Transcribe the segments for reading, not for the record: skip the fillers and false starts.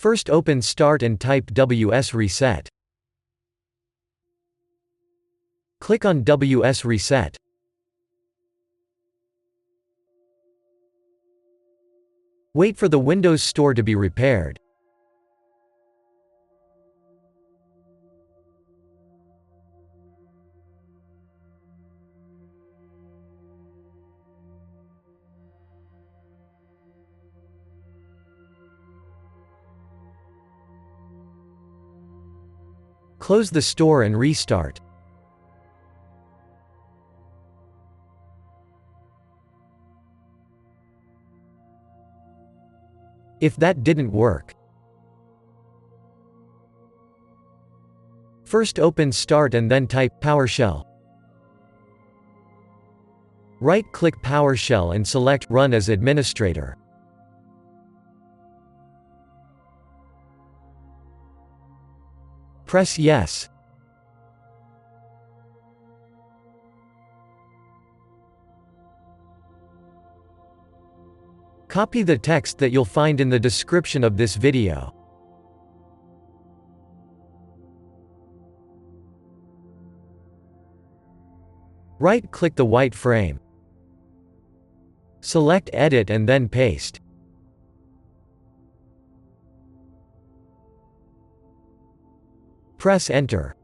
First open Start and type WS Reset. Click on WS Reset. Wait for the Windows Store to be repaired. Close the store and restart. If that didn't work, first open Start and then type PowerShell. Right-click PowerShell and select Run as Administrator. Press Yes. Copy the text that you'll find in the description of this video. Right-click the white frame. Select Edit and then Paste. Press Enter.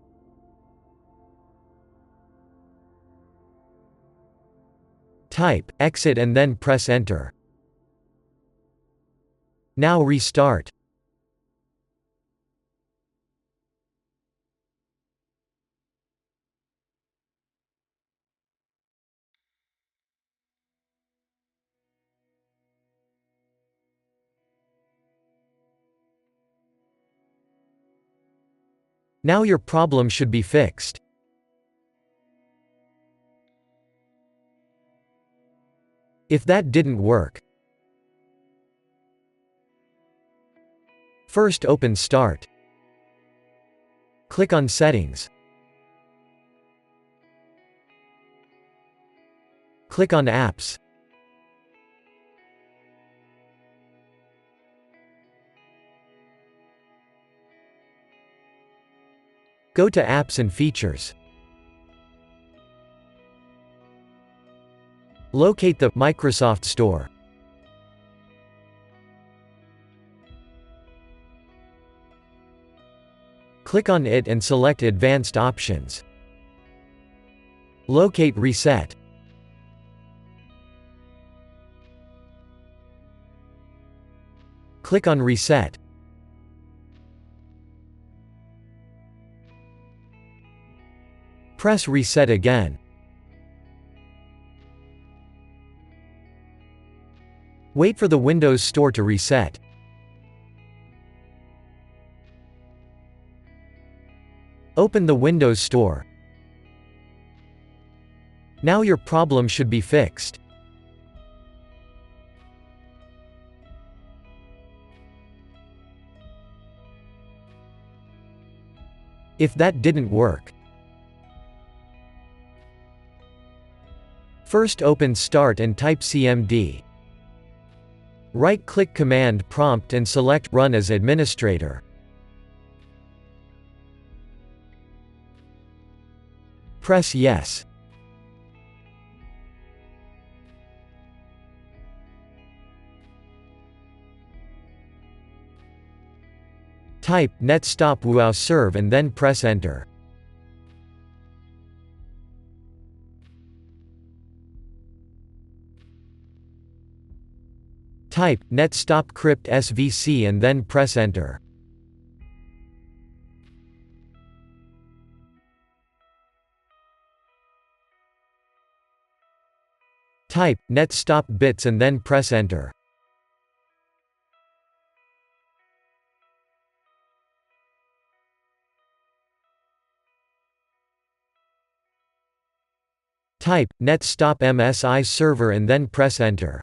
Type Exit and then press Enter. Now restart. Now your problem should be fixed. If that didn't work, first open Start. Click on Settings. Click on Apps. Go to Apps and Features. Locate the Microsoft Store. Click on it and select Advanced Options. Locate Reset. Click on Reset. Press Reset again. Wait for the Windows Store to reset. Open the Windows Store. Now your problem should be fixed. If that didn't work, first open Start and type CMD. Right-click Command Prompt and select Run as Administrator. Press Yes. Type netstop.windowsserve and then press Enter. Type netstop-crypt svc and then press Enter. Type netstop bits and then press Enter. Type netstop msi server and then press Enter.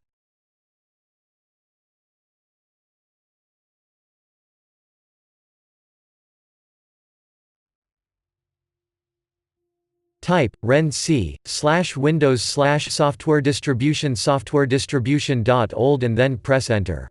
Type renc/windows/software distribution.old and then press Enter.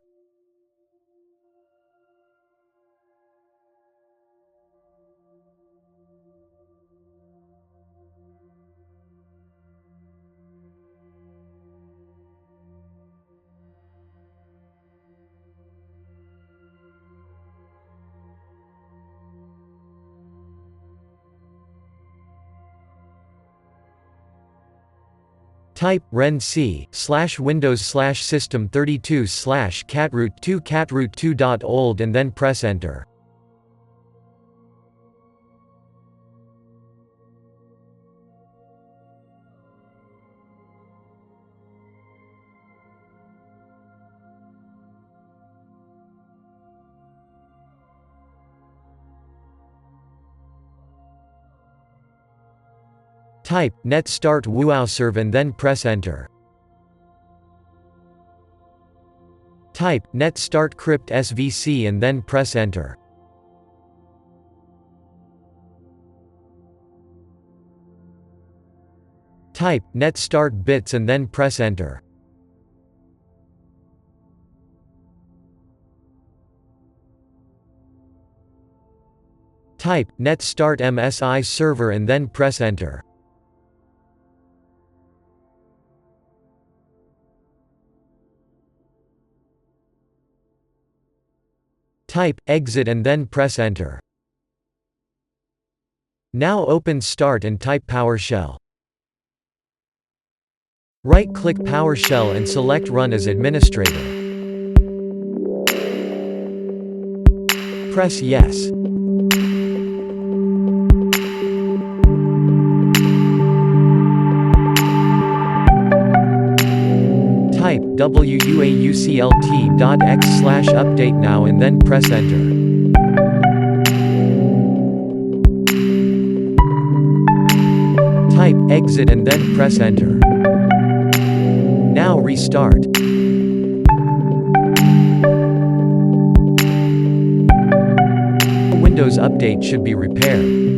Type renc/Windows/System32/catroot2 and then press Enter. Type net start WindowsServe and then press Enter. Type net start crypt svc and then press Enter. Type net start bits and then press Enter. Type net start MSI server and then press Enter. Type exit and then press Enter. Now open Start and type PowerShell. Right-click PowerShell and select Run as administrator. Press Yes. Type wuauclt.x/update now and then press Enter. Type exit and then press Enter. Now restart. Windows Update should be repaired.